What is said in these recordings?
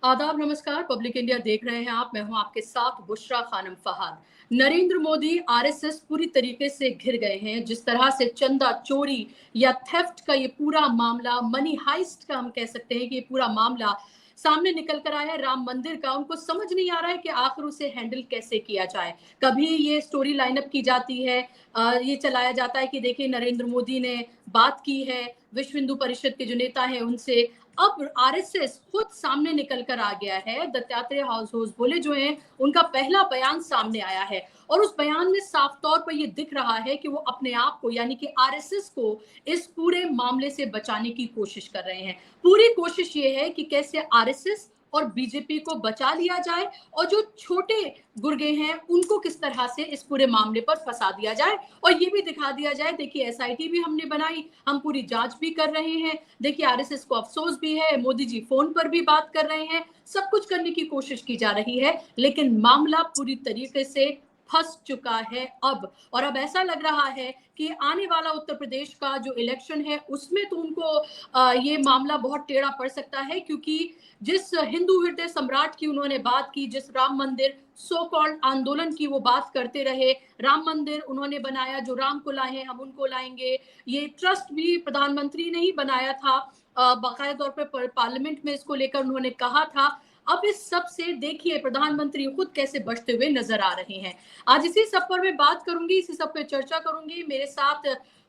आदाब नमस्कार। Public India देख रहे हैं आप। मैं हूं आपके साथ बुशरा खानम फहाद। नरेंद्र मोदी आरएसएस पूरी तरीके से घिर गए हैं। जिस तरह से चंदा चोरी या थेफ्ट का ये पूरा मामला, मनी हाइस्ट का हम कह सकते हैं कि ये पूरा मामला सामने निकल कर आया है राम मंदिर का, उनको समझ नहीं आ रहा है कि आखिर उसे हैंडल कैसे किया जाए। कभी ये स्टोरी लाइनअप की जाती है, ये चलाया जाता है कि देखिए नरेंद्र मोदी ने बात की है विश्व हिंदू परिषद के जो नेता हैं उनसे। अब आरएसएस खुद सामने निकल कर आ गया है। दत्तात्रेय हाउस बोले जो हैं, उनका पहला बयान सामने आया है और उस बयान में साफ तौर पर ये दिख रहा है कि वो अपने आप को यानी कि आरएसएस को इस पूरे मामले से बचाने की कोशिश कर रहे हैं। पूरी कोशिश ये है कि कैसे आरएसएस और बीजेपी को बचा लिया जाए और जो छोटे गुर्गे हैं उनको किस तरह से इस पूरे मामले पर फंसा दिया जाए और ये भी दिखा दिया जाए। देखिए एसआईटी भी हमने बनाई, हम पूरी जांच भी कर रहे हैं। देखिए आरएसएस को अफसोस भी है, मोदी जी फोन पर भी बात कर रहे हैं, सब कुछ करने की कोशिश की जा रही है, लेकिन मामला पूरी तरीके से फंस चुका है अब। और अब ऐसा लग रहा है कि आने वाला उत्तर प्रदेश का जो इलेक्शन है उसमें तो उनको ये मामला बहुत टेढ़ा पड़ सकता है, क्योंकि जिस हिंदू हृदय सम्राट की उन्होंने बात की, जिस राम मंदिर सो कॉल्ड आंदोलन की वो बात करते रहे, राम मंदिर उन्होंने बनाया, जो राम को लाए हैं हम उनको लाएंगे, ये ट्रस्ट भी प्रधानमंत्री ने ही बनाया था, बाकायदा तौर पर पार्लियामेंट में इसको लेकर उन्होंने कहा था। अब इस सब से देखिए प्रधानमंत्री खुद कैसे बचते हुए नजर आ रहे हैं। आज इसी सब पर मैं बात करूंगी, इसी सब पे चर्चा करूंगी। मेरे साथ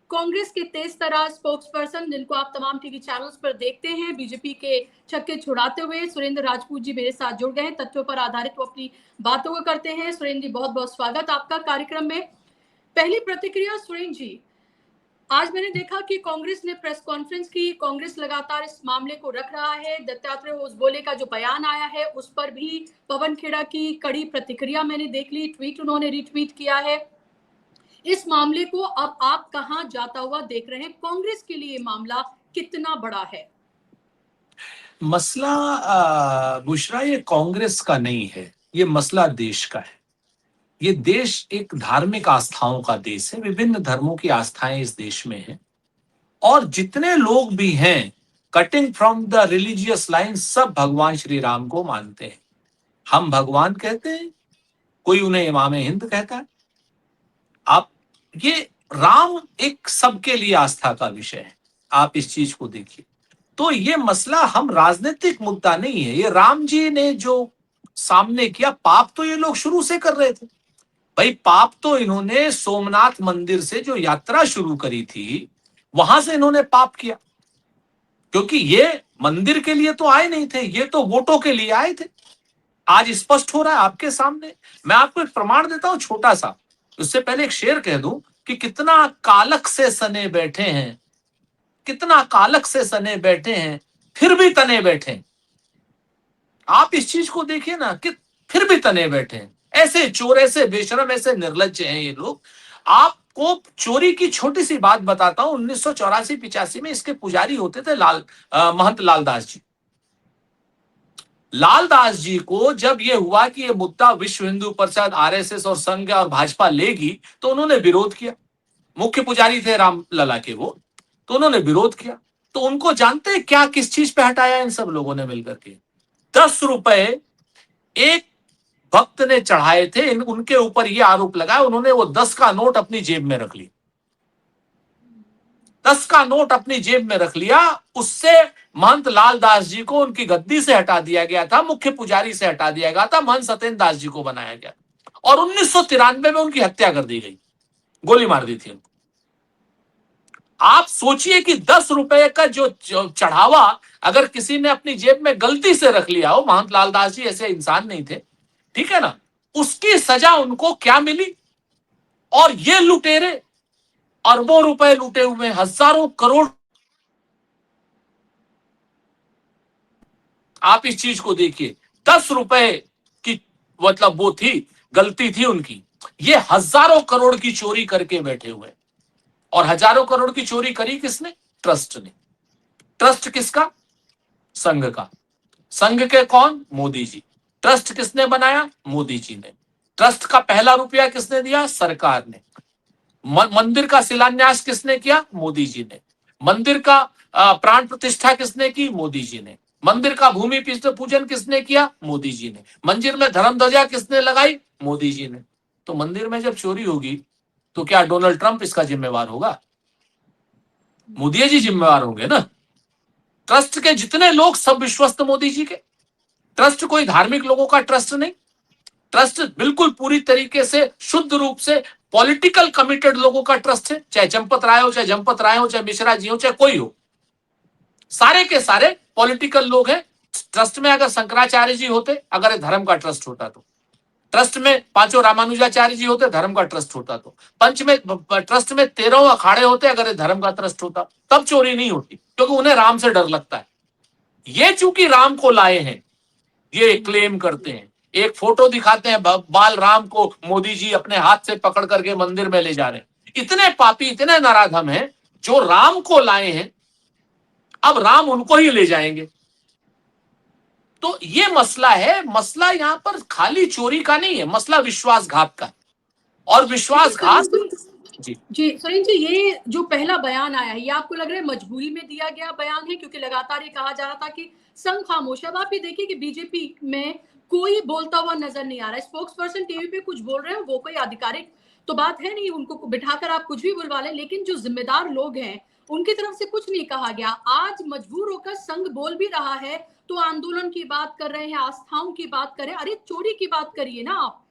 कांग्रेस के तेज तरार स्पोक्स पर्सन, जिनको आप तमाम टीवी चैनल्स पर देखते हैं, बीजेपी के छक्के छुड़ाते हुए, सुरेंद्र राजपूत जी मेरे साथ जुड़ गए हैं। तथ्यों पर आधारित वो अपनी बातों को करते हैं। सुरेंद्र जी बहुत बहुत स्वागत आपका कार्यक्रम में। पहली प्रतिक्रिया सुरेंद्र जी, आज मैंने देखा कि कांग्रेस ने प्रेस कॉन्फ्रेंस की, कांग्रेस लगातार इस मामले को रख रहा है। दत्तात्रेय होसबोले का जो बयान आया है उस पर भी पवन खेड़ा की कड़ी प्रतिक्रिया मैंने देख ली, ट्वीट उन्होंने रिट्वीट किया है। इस मामले को अब आप कहां जाता हुआ देख रहे हैं? कांग्रेस के लिए मामला कितना बड़ा है? मसला बुशरा ये कांग्रेस का नहीं है, ये मसला देश का है। ये देश एक धार्मिक आस्थाओं का देश है, विभिन्न धर्मों की आस्थाएं इस देश में हैं और जितने लोग भी हैं, cutting from the religious line, सब भगवान श्री राम को मानते हैं। हम भगवान कहते हैं, कोई उन्हें इमाम हिंद कहता है। आप ये राम एक सबके लिए आस्था का विषय है, आप इस चीज को देखिए। तो ये मसला हम राजनीतिक मुद्दा नहीं है। ये राम जी ने जो सामने किया, पाप तो ये लोग शुरू से कर रहे थे भाई। पाप तो इन्होंने सोमनाथ मंदिर से जो यात्रा शुरू करी थी, वहां से इन्होंने पाप किया, क्योंकि ये मंदिर के लिए तो आए नहीं थे, ये तो वोटों के लिए आए थे। आज स्पष्ट हो रहा है आपके सामने। मैं आपको एक प्रमाण देता हूं छोटा सा, उससे पहले एक शेर कह दूं कि कितना कालक से सने बैठे हैं, कितना कालक से सने बैठे हैं, फिर भी तने बैठे हैं। आप इस चीज को देखिए ना कि फिर भी तने बैठे हैं। ऐसे चोर, ऐसे बेशरम, ऐसे निर्लज्ज हैं ये लोग। आपको चोरी की छोटी सी बात बताता हूं। 1984-85 में इसके पुजारी होते थे महंत लालदास जी। लालदास जी को जब यह हुआ कि यह मुद्दा विश्व हिंदू परिषद, आरएसएस और संघ और भाजपा लेगी, तो उन्होंने विरोध किया। मुख्य पुजारी थे राम लला के वो, तो उन्होंने विरोध किया। तो उनको जानते हैं क्या, किस चीज पे हटाया इन सब लोगों ने मिलकर के? 10 रुपए एक भक्त ने चढ़ाए थे, उनके ऊपर यह आरोप लगाया, उन्होंने वो 10 का नोट अपनी जेब में रख लिया। 10 का नोट अपनी जेब में रख लिया। उससे महंत लालदास जी को उनकी गद्दी से हटा दिया गया था, मुख्य पुजारी से हटा दिया गया था, महंत सत्येंद्र दास जी को बनाया गया और 1993 में उनकी हत्या कर दी गई, गोली मार दी थी उनको। आप सोचिए कि 10 रुपए का जो चढ़ावा अगर किसी ने अपनी जेब में गलती से रख लिया हो, महंत लालदास जी ऐसे इंसान नहीं थे, ठीक है ना, उसकी सजा उनको क्या मिली। और ये लुटेरे अरबों रुपए लूटे हुए, हजारों करोड़। आप इस चीज को देखिए, 10 रुपए की मतलब वो थी, गलती थी उनकी। ये हजारों करोड़ की चोरी करके बैठे हुए। और हजारों करोड़ की चोरी करी किसने? ट्रस्ट ने। ट्रस्ट किसका? संघ का। संघ के कौन? मोदी जी। ट्रस्ट किसने बनाया? मोदी जी ने। ट्रस्ट का पहला रुपया किसने दिया? सरकार ने। मंदिर का शिलान्यास किसने किया? मोदी जी ने। मंदिर का प्राण प्रतिष्ठा किसने की? मोदी जी ने। मंदिर का भूमि पूजन किसने किया? मोदी जी ने। मंदिर में धर्म ध्वजा किसने लगाई? मोदी जी ने। तो मंदिर में जब चोरी होगी तो क्या डोनाल्ड ट्रंप इसका जिम्मेवार होगा? मोदी जी जिम्मेवार होंगे ना। ट्रस्ट के जितने लोग सब विश्वस्त मोदी जी के। ट्रस्ट कोई धार्मिक लोगों का ट्रस्ट नहीं। ट्रस्ट बिल्कुल पूरी तरीके से शुद्ध रूप से पॉलिटिकल कमिटेड लोगों का ट्रस्ट है। चाहे चंपत राय हो, चाहे जंपत राय हो, चाहे मिश्रा जी हो, चाहे कोई हो, सारे के सारे पॉलिटिकल लोग हैं। ट्रस्ट में अगर शंकराचार्य जी होते, अगर धर्म का ट्रस्ट होता तो, ट्रस्ट में पांचों रामानुजाचार्य जी होते, धर्म का ट्रस्ट होता तो, पंच में ट्रस्ट में 13 अखाड़े होते, अगर धर्म का ट्रस्ट होता, तब चोरी नहीं होती, क्योंकि उन्हें राम से डर लगता है। ये चूंकि राम को लाए हैं, ये क्लेम करते हैं। एक फोटो दिखाते हैं बाल राम को मोदी जी अपने हाथ से पकड़ करके मंदिर में ले जा रहे हैं। इतने पापी, इतने नराधम हैं जो राम को लाए हैं, अब राम उनको ही ले जाएंगे। तो ये मसला है। मसला यहां पर खाली चोरी का नहीं है, मसला विश्वासघात का है। और विश्वासघात, जी जी सुरेंद्र जी, ये जो पहला बयान आया है, ये आपको लग रहा है मजबूरी में दिया गया बयान है? क्योंकि लगातार ये कहा जा रहा था कि संघ खामोश है। अब आप ये देखिए कि बीजेपी में कोई बोलता हुआ नजर नहीं आ रहा है। स्पोक्स पर्सन टीवी पे कुछ बोल रहे हैं, वो कोई आधिकारिक तो बात है नहीं, उनको बिठाकर आप कुछ भी बुलवा लें, लेकिन जो जिम्मेदार लोग हैं उनकी तरफ से कुछ नहीं कहा गया। आज मजबूर होकर संघ बोल भी रहा है तो आंदोलन की बात कर रहे हैं, आस्थाओं की बात कर रहे हैं। अरे चोरी की बात करिए ना आप,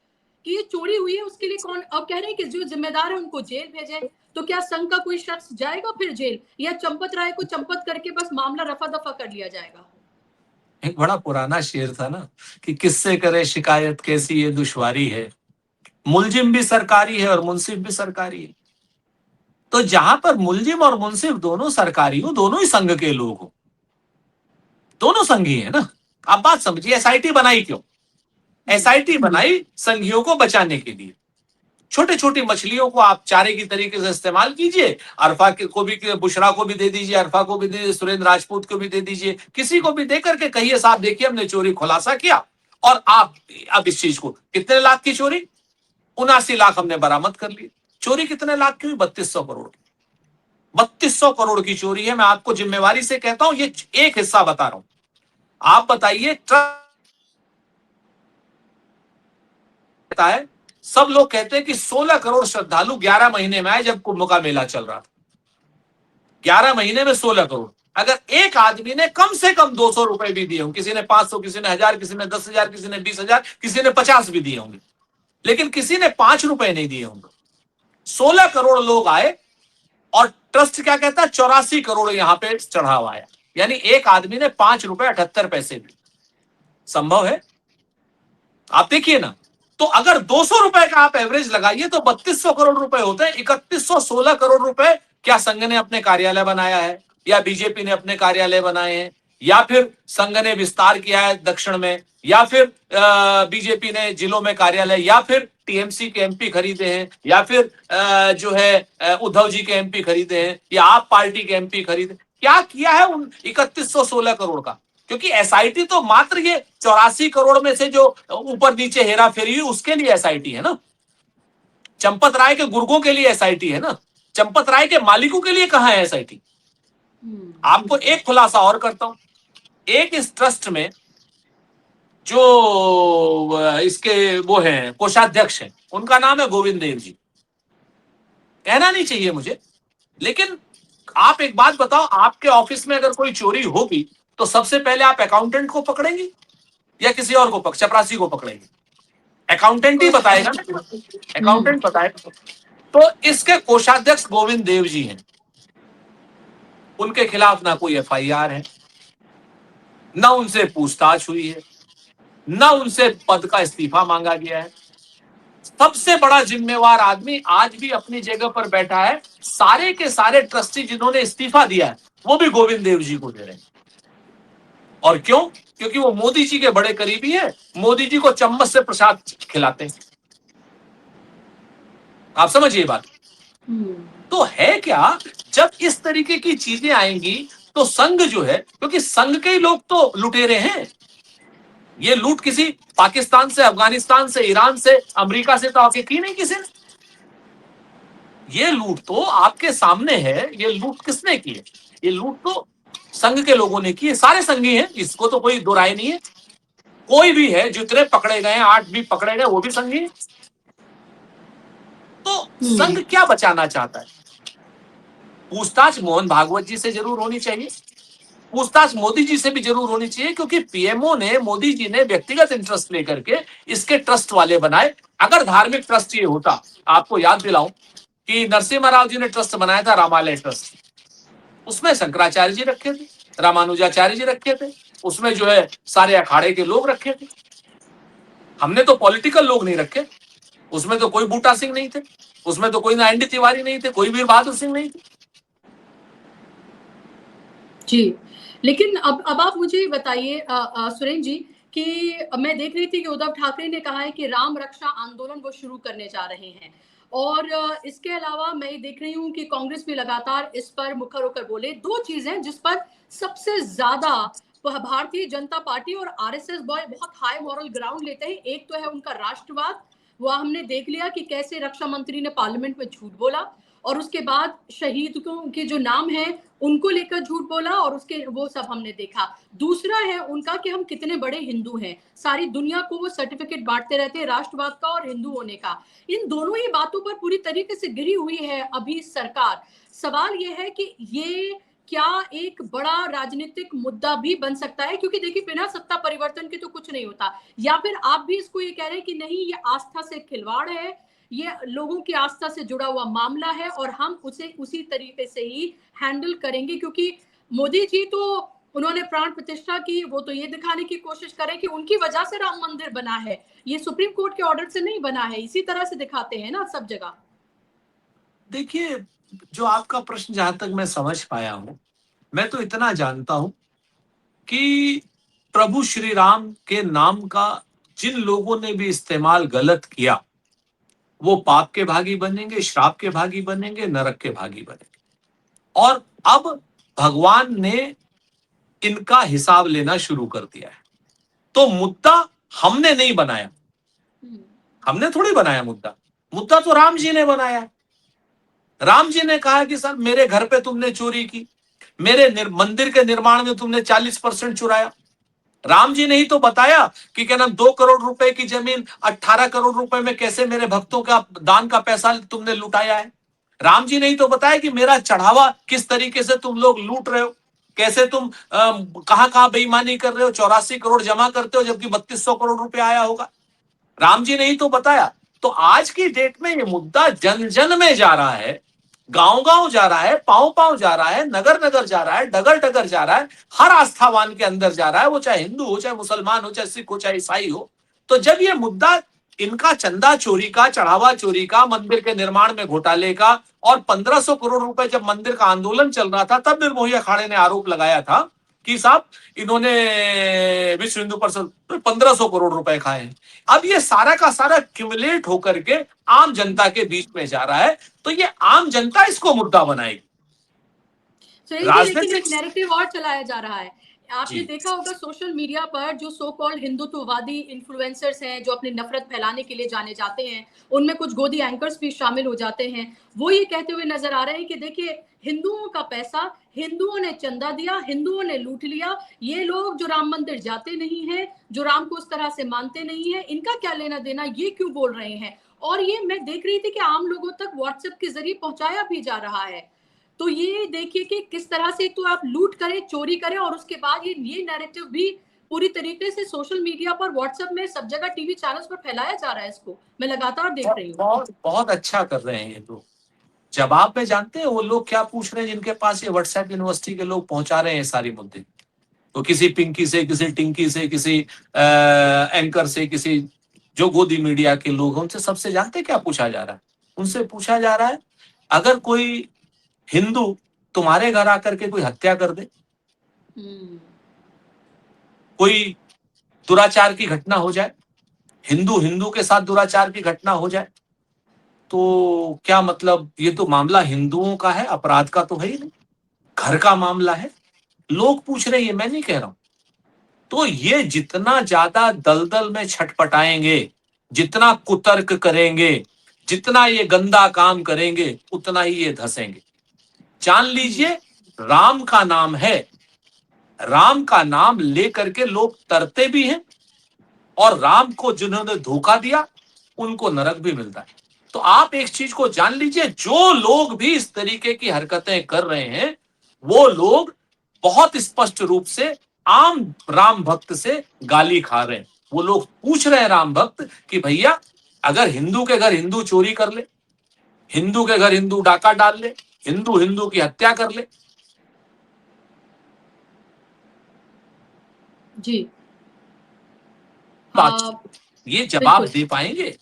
कि ये चोरी हुई है उसके लिए कौन? अब कह रहे हैं कि जो जिम्मेदार है उनको जेल भेजे। तो क्या संघ का कोई शख्स जाएगा फिर जेल, या चंपत राय को चंपत करके बस मामला रफा दफा कर लिया जाएगा? एक बड़ा पुराना शेर था ना कि किससे करे शिकायत कैसी ये दुश्वारी है, मुलजिम भी सरकारी है और मुंसिफ भी सरकारी है। तो जहां पर मुलजिम और मुंसिफ दोनों सरकारी हो, दोनों ही संघ के लोग हो, दोनों संघी है ना। आप बात समझिए, एसआईटी बनाई क्यों? एसआईटी बनाई संघियों को बचाने के लिए। छोटे छोटी मछलियों को आप चारे की तरीके से इस्तेमाल कीजिए। अरफा को भी, बुशरा को भी दे दीजिए, अरफा को भी दे दीजिए, सुरेंद्र राजपूत को भी दे दीजिए, किसी को भी दे करके कहिए साहब देखिए हमने चोरी खुलासा किया। और आप अब इस चीज को, कितने लाख की चोरी? 79 लाख हमने बरामद कर लिए। चोरी कितने लाख की हुई? 3200 करोड़। 3200 करोड़ की चोरी है। मैं आपको जिम्मेवारी से कहता हूं, ये एक हिस्सा बता रहा हूं। आप बताइए, है सब लोग कहते हैं कि 16 करोड़ श्रद्धालु 11 महीने में आए जब कुंभ का मेला चल रहा था। 11 महीने में 16 करोड़। अगर एक आदमी ने कम से कम 200 रुपए भी दिए हों, किसी ने 500, किसी ने 1000, किसी ने 10,000, किसी ने 20,000, किसी ने 50 भी दिए होंगे, लेकिन किसी ने 5 रुपए नहीं दिए होंगे। 16 करोड़ लोग आए और ट्रस्ट क्या कहता है, 84 करोड़ यहां पे चढ़ावा आया। यानी एक आदमी ने 5 रुपए 78 पैसे दिए। संभव है? आप देखिए ना। तो अगर 200 रुपए का आप एवरेज लगाइए तो 3200 करोड़ रुपए होते हैं। 3116 करोड़ रुपए क्या संघ ने अपने कार्यालय बनाया है, या बीजेपी ने अपने कार्यालय बनाए हैं, या फिर संघ ने विस्तार किया है दक्षिण में, या फिर बीजेपी ने जिलों में कार्यालय, या फिर टीएमसी के एमपी खरीदे हैं, या फिर जो है उद्धव जी के एमपी खरीदे हैं, या आप पार्टी के एमपी खरीदे? क्या किया है उन 3116 करोड़ का? क्योंकि एसआईटी तो मात्र ये 84 करोड़ में से जो ऊपर नीचे हेरा फेरी हुई उसके लिए एसआईटी है ना। चंपत राय के गुर्गों के लिए एसआईटी है ना। चंपत राय के मालिकों के लिए कहां है एसआईटी? आपको एक खुलासा और करता हूं। एक इस ट्रस्ट में जो इसके वो हैं कोषाध्यक्ष हैं, उनका नाम है गोविंद देव जी। कहना नहीं चाहिए मुझे, लेकिन आप एक बात बताओ, आपके ऑफिस में अगर कोई चोरी होगी तो सबसे पहले आप अकाउंटेंट को पकड़ेंगे या किसी और को, चपरासी को पकड़ेंगे? अकाउंटेंट ही बताएगा ना, अकाउंटेंट बताएगा। तो इसके कोषाध्यक्ष गोविंद देव जी हैं। उनके खिलाफ ना कोई एफआईआर है, ना उनसे पूछताछ हुई है, ना उनसे पद का इस्तीफा मांगा गया है। सबसे बड़ा जिम्मेवार आदमी आज भी अपनी जगह पर बैठा है। सारे के सारे ट्रस्टी जिन्होंने इस्तीफा दिया है वो भी गोविंद देव जी को दे रहे हैं। और क्यों? क्योंकि वो मोदी जी के बड़े करीबी है, मोदी जी को चम्मच से प्रसाद खिलाते हैं। आप समझिए बात। तो है क्या, जब इस तरीके की चीजें आएंगी तो संघ जो है, क्योंकि संघ के ही लोग तो लुटेरे हैं। ये लूट किसी पाकिस्तान से, अफगानिस्तान से, ईरान से, अमेरिका से तो आके की नहीं किसी ने। ये लूट तो आपके सामने है। ये लूट किसने की है? ये लूट तो संघ के लोगों ने की, सारे संघी हैं, इसको तो कोई दो राय नहीं है। कोई भी है, जितने पकड़े गए 8 भी पकड़े गए वो भी संघी है। तो संघ क्या बचाना चाहता है? पूछताछ मोहन भागवत जी से जरूर होनी चाहिए, पूछताछ मोदी जी से भी जरूर होनी चाहिए, क्योंकि पीएमओ ने, मोदी जी ने व्यक्तिगत इंटरेस्ट लेकर के इसके ट्रस्ट वाले बनाए। अगर धार्मिक ट्रस्ट ये होता, आपको याद दिलाऊं कि नरसिम्हा राव जी ने ट्रस्ट बनाया था रामालय ट्रस्ट, उसमें शंकराचार्य जी रखे थे, रामानुजाचार्य जी रखे थे, उसमें जो है सारे अखाड़े के लोग रखे थे। हमने तो पॉलिटिकल लोग नहीं रखे, उसमें तो कोई बूटा सिंह नहीं थे, उसमें तो कोई ना एनडी तिवारी नहीं थे, कोई वीर बहादुर सिंह नहीं थे। जी, लेकिन अब आप मुझे बताइए सुरेंद्र जी कि मैं देख रही थी कि उद्धव ठाकरे ने कहा है कि राम रक्षा आंदोलन वो शुरू करने जा रहे हैं और इसके अलावा मैं ये देख रही हूँ कि कांग्रेस भी लगातार इस पर मुखर होकर बोले। 2 चीजें जिस पर सबसे ज्यादा भारतीय जनता पार्टी और आरएसएस बॉय बहुत हाई मॉरल ग्राउंड लेते हैं। एक तो है उनका राष्ट्रवाद, वो हमने देख लिया कि कैसे रक्षा मंत्री ने पार्लियामेंट में झूठ बोला और उसके बाद शहीदों के जो नाम है उनको लेकर झूठ बोला और उसके वो सब हमने देखा। दूसरा है उनका कि हम कितने बड़े हिंदू हैं, सारी दुनिया को वो सर्टिफिकेट बांटते रहते हैं राष्ट्रवाद का और हिंदू होने का। इन दोनों ही बातों पर पूरी तरीके से गिरी हुई है अभी सरकार। सवाल ये है कि ये क्या एक बड़ा राजनीतिक मुद्दा भी बन सकता है, क्योंकि देखिए बिना सत्ता परिवर्तन के तो कुछ नहीं होता, या फिर आप भी इसको ये कह रहे हैं कि नहीं ये आस्था से खिलवाड़ है, ये लोगों की आस्था से जुड़ा हुआ मामला है और हम उसे उसी तरीके से ही हैंडल करेंगे, क्योंकि मोदी जी तो उन्होंने प्राण प्रतिष्ठा की, वो तो ये दिखाने की कोशिश करें कि उनकी वजह से राम मंदिर बना है, ये सुप्रीम कोर्ट के ऑर्डर से नहीं बना है, इसी तरह से दिखाते हैं ना सब जगह। देखिए, जो आपका प्रश्न जहां तक मैं समझ पाया हूं, मैं तो इतना जानता हूं कि प्रभु श्री राम के नाम का जिन लोगों ने भी इस्तेमाल गलत किया, वो पाप के भागी बनेंगे, श्राप के भागी बनेंगे, नरक के भागी बनेंगे। और अब भगवान ने इनका हिसाब लेना शुरू कर दिया है। तो मुद्दा हमने नहीं बनाया, हमने थोड़ी बनाया मुद्दा, मुद्दा तो राम जी ने बनाया है। राम जी ने कहा कि सर मेरे घर पे तुमने चोरी की, मेरे मंदिर के निर्माण में तुमने 40% चुराया। राम जी ने ही तो बताया कि क्या नाम 2 करोड़ रुपए की जमीन 18 करोड़ रुपए में कैसे मेरे भक्तों का दान का पैसा तुमने लुटाया है। राम जी ने ही तो बताया कि मेरा चढ़ावा किस तरीके से तुम लोग लूट रहे हो, कैसे तुम कहां कहां बेईमानी कर रहे हो, 84 करोड़ जमा करते हो जबकि 3200 करोड़ रुपए आया होगा। राम जी ने ही तो बताया। तो आज की डेट में ये मुद्दा जन जन में जा रहा है, गांव गांव जा रहा है, पांव पांव जा रहा है, नगर नगर जा रहा है, डगर डगर जा रहा है, हर आस्थावान के अंदर जा रहा है, वो चाहे हिंदू हो, चाहे मुसलमान हो, चाहे सिख हो, चाहे ईसाई हो। तो जब ये मुद्दा इनका चंदा चोरी का, चढ़ावा चोरी का, मंदिर के निर्माण में घोटाले का और 1500 करोड़ रुपए जब मंदिर का आंदोलन चल रहा था, तब निर्मोही अखाड़े ने आरोप लगाया था कि साहब इन्होंने विश्व हिंदू परिषद 1500 करोड़ रुपए खाए हैं। अब ये सारा का सारा क्यूमुलेट होकर के आम जनता के बीच में जा रहा है, तो ये आम जनता इसको मुद्दा बनाएगी। सुरेश जी, लेकिन एक राजनीतिक नैरेटिव और चलाया जा रहा है। आपने जी देखा होगा सोशल मीडिया पर जो सो कॉल्ड हिंदुत्ववादी इन्फ्लुएंसर्स हैं जो अपनी नफरत फैलाने के लिए जाने जाते हैं, उनमें कुछ गोदी एंकर्स भी शामिल हो जाते हैं। वो ये कहते हुए नजर आ रहे हैं कि देखिए हिंदुओं का पैसा हिंदुओं ने चंदा दिया, हिंदुओं ने लूट लिया, ये लोग जो राम मंदिर जाते नहीं है, जो राम को उस तरह से मानते नहीं है, इनका क्या लेना देना, ये क्यों बोल रहे हैं। और ये मैं देख रही थी कि आम लोगों तक व्हाट्सएप के जरिए पहुंचाया भी जा रहा है। तो ये देखिए कि किस तरह से तो आप लूट करें, चोरी करें और उसके बाद ये नैरेटिव भी पूरी तरीके से सोशल मीडिया पर, व्हाट्सएप में, सब जगह टीवी चैनल्स पर फैलाया जा रहा है। इसको मैं लगातार देख रही हूँ। बहुत बहुत अच्छा कर रहे हैं ये लोग। जवाब में जानते हैं वो लोग क्या पूछ रहे हैं, जिनके पास ये व्हाट्सएप यूनिवर्सिटी के लोग पहुंचा रहे हैं सारी मुद्दे। तो किसी पिंकी से, किसी टिंकी से, किसी एंकर से, किसी जो गोदी मीडिया के लोग हैं, उनसे सबसे जानते हैं क्या पूछा जा रहा है? उनसे पूछा जा रहा है अगर कोई हिंदू तुम्हारे घर आकर के कोई हत्या कर दे, कोई दुराचार की घटना हो जाए, हिंदू हिंदू के साथ दुराचार की घटना हो जाए, तो क्या मतलब ये तो मामला हिंदुओं का है, अपराध का तो है ही नहीं, घर का मामला है। लोग पूछ रहे हैं, ये मैं नहीं कह रहा हूं। तो ये जितना ज्यादा दलदल में छटपटाएंगे, जितना कुतर्क करेंगे, जितना ये गंदा काम करेंगे, उतना ही ये धसेंगे। जान लीजिए राम का नाम है, राम का नाम लेकर के लोग तरते भी हैं, और राम को जिन्होंने धोखा दिया उनको नरक भी मिलता है। तो आप एक चीज को जान लीजिए, जो लोग भी इस तरीके की हरकतें कर रहे हैं वो लोग बहुत स्पष्ट रूप से आम राम भक्त से गाली खा रहे हैं। वो लोग पूछ रहे हैं राम भक्त कि भैया, अगर हिंदू के घर हिंदू चोरी कर ले, हिंदू के घर हिंदू डाका डाल ले, हिंदू हिंदू की हत्या कर ले, जी। बात आ, ये जवाब बिल्कुल। दे पाएंगे?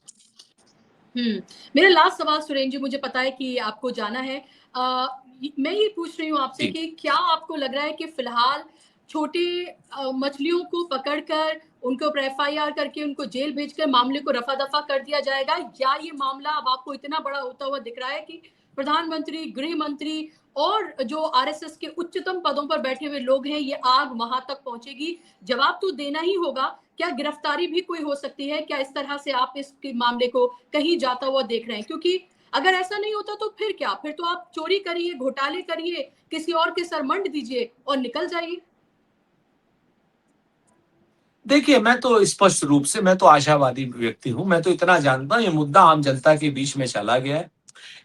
मेरा लास्ट सवाल सुरेंद्र जी, मुझे पता है कि आपको जाना है। मैं ये पूछ रही हूँ आपसे जी। कि क्या आपको लग रहा है कि फिलहाल छोटे मछलियों को पकड़कर उनके ऊपर एफआईआर करके उनको जेल भेजकर मामले को रफा दफा कर दिया जाएगा, या ये मामला अब आपको इतना बड़ा होता हुआ दिख रहा है कि प्रधानमंत्री, गृह मंत्री और जो आरएसएस के उच्चतम पदों पर बैठे हुए लोग हैं, ये आग वहां तक पहुंचेगी? जवाब तो देना ही होगा। क्या गिरफ्तारी भी कोई हो सकती है? क्या इस तरह से आप इस मामले को कहीं जाता हुआ देख रहे हैं? क्योंकि अगर ऐसा नहीं होता तो फिर क्या? फिर तो आप चोरी करिए, घोटाले करिए, किसी और के सर मंड दीजिए और निकल जाइए। देखिए, मैं तो स्पष्ट रूप से, मैं तो आशावादी व्यक्ति हूं। मैं तो इतना जानता हूं, ये मुद्दा आम जनता के बीच में चला गया है।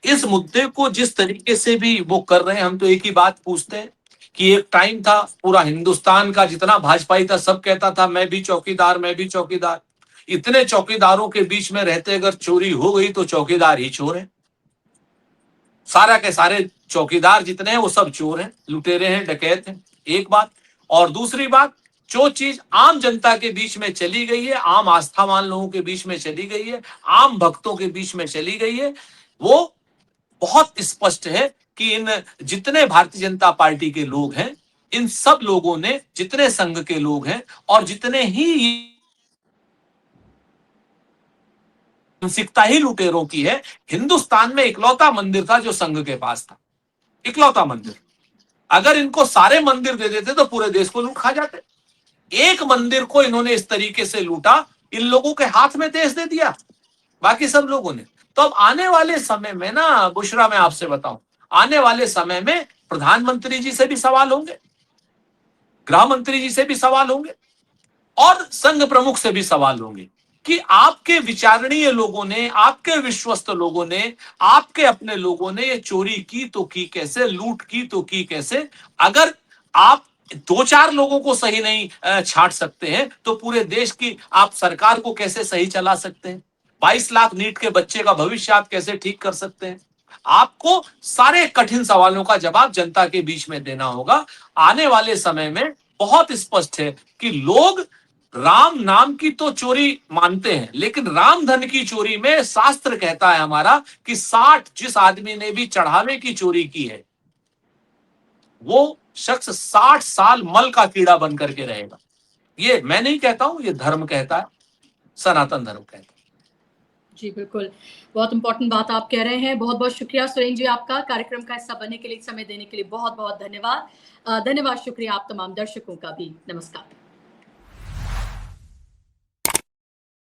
इस मुद्दे को जिस तरीके से भी वो कर रहे हैं, हम तो एक ही बात पूछते हैं कि एक टाइम था, पूरा हिंदुस्तान का जितना भाजपाई था सब कहता था मैं भी चौकीदार, मैं भी चौकीदार। इतने चौकीदारों के बीच में रहते अगर चोरी हो गई तो चौकीदार ही चोर है। सारा के सारे चौकीदार जितने हैं वो सब चोर हैं, लुटेरे हैं, डकैत हैं। एक बात। और दूसरी बात, जो चीज आम जनता के बीच में चली गई है, आम आस्थावान लोगों के बीच में चली गई है, आम भक्तों के बीच में चली गई है, वो बहुत स्पष्ट है कि इन जितने भारतीय जनता पार्टी के लोग हैं, इन सब लोगों ने, जितने संघ के लोग हैं और जितने ही मानसिकता ही लुटेरों की है। हिंदुस्तान में इकलौता मंदिर था जो संघ के पास था, इकलौता मंदिर। अगर इनको सारे मंदिर दे देते तो पूरे देश को लूट खा जाते। एक मंदिर को इन्होंने इस तरीके से लूटा, इन लोगों के हाथ में देश दे दिया, बाकी सब लोगों ने। तो अब आने वाले समय में ना बुशरा, मैं आपसे बताऊं, आने वाले समय में प्रधानमंत्री जी से भी सवाल होंगे, गृह मंत्री जी से भी सवाल होंगे और संघ प्रमुख से भी सवाल होंगे कि आपके विचारणीय लोगों ने, आपके विश्वस्त लोगों ने, आपके अपने लोगों ने ये चोरी की तो की कैसे, लूट की तो की कैसे? अगर आप दो चार लोगों को सही नहीं छांट सकते हैं तो पूरे देश की आप सरकार को कैसे सही चला सकते हैं? 22 लाख नीट के बच्चे का भविष्य आप कैसे ठीक कर सकते हैं? आपको सारे कठिन सवालों का जवाब जनता के बीच में देना होगा। आने वाले समय में बहुत स्पष्ट है कि लोग राम नाम की तो चोरी मानते हैं, लेकिन राम धन की चोरी में शास्त्र कहता है हमारा कि 60, जिस आदमी ने भी चढ़ावे की चोरी की है वो शख्स 60 साल मल का कीड़ा बन करके रहेगा। ये मैं नहीं कहता हूं, ये धर्म कहता है, सनातन धर्म कहता है। जी, बिल्कुल। बहुत इम्पोर्टेंट बात आप कह रहे हैं। बहुत-बहुत शुक्रिया सुरेंद्र जी आपका, कार्यक्रम का हिस्सा बनने के लिए, समय देने के लिए बहुत-बहुत धन्यवाद। धन्यवाद, शुक्रिया आप तमाम दर्शकों का भी। नमस्कार।